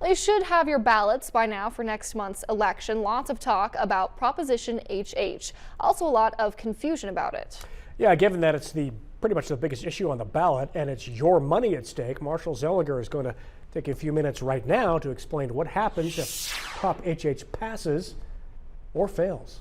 They should have your ballots by now for next month's election. Lots of talk about Proposition HH. Also a lot of confusion about it. Yeah, given that it's pretty much the biggest issue on the ballot and it's your money at stake, Marshall Zeliger is going to take a few minutes right now to explain what happens if Prop HH passes or fails.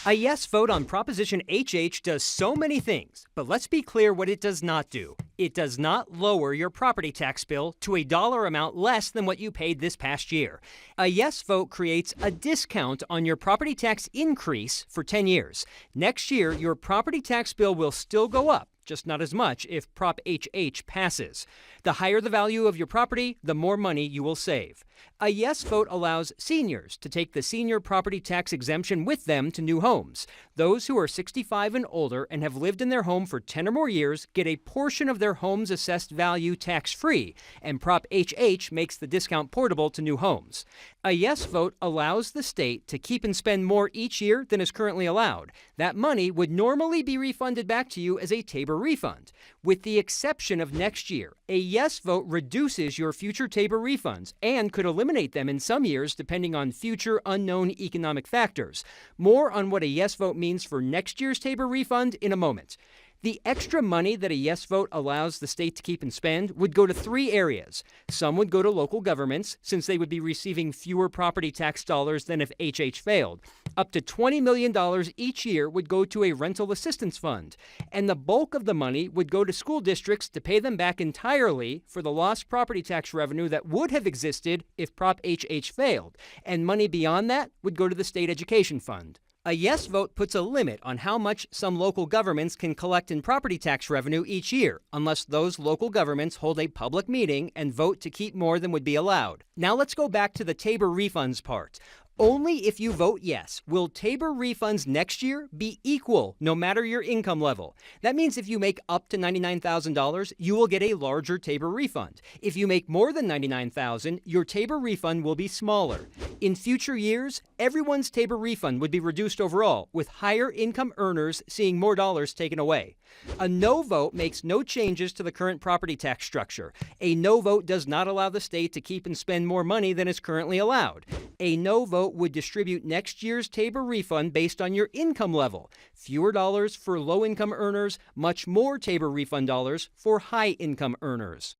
A yes vote on Proposition HH does so many things, but let's be clear what it does not do. It does not lower your property tax bill to a dollar amount less than what you paid this past year. A yes vote creates a discount on your property tax increase for 10 years. Next year, your property tax bill will still go up, just not as much if Prop HH passes. The higher the value of your property, the more money you will save. A yes vote allows seniors to take the senior property tax exemption with them to new homes. Those who are 65 and older and have lived in their home for 10 or more years get a portion of their home's assessed value tax-free, and Prop HH makes the discount portable to new homes. A yes vote allows the state to keep and spend more each year than is currently allowed. That money would normally be refunded back to you as a Tabor refund. With the exception of next year, a yes vote reduces your future Tabor refunds and could eliminate them in some years depending on future unknown economic factors. More on what a yes vote means for next year's Tabor refund in a moment. The extra money that a yes vote allows the state to keep and spend would go to three areas. Some would go to local governments, since they would be receiving fewer property tax dollars than if HH failed. Up to $20 million each year would go to a rental assistance fund. And the bulk of the money would go to school districts to pay them back entirely for the lost property tax revenue that would have existed if Prop HH failed. And money beyond that would go to the state education fund. A yes vote puts a limit on how much some local governments can collect in property tax revenue each year, unless those local governments hold a public meeting and vote to keep more than would be allowed. Now let's go back to the Tabor refunds part. Only if you vote yes will Tabor refunds next year be equal, no matter your income level. That means if you make up to $99,000, you will get a larger Tabor refund. If you make more than $99,000, your Tabor refund will be smaller. In future years, everyone's Tabor refund would be reduced overall, with higher income earners seeing more dollars taken away. A no vote makes no changes to the current property tax structure. A no vote does not allow the state to keep and spend more money than is currently allowed. A no vote would distribute next year's Tabor refund based on your income level. Fewer dollars for low-income earners, much more Tabor refund dollars for high-income earners.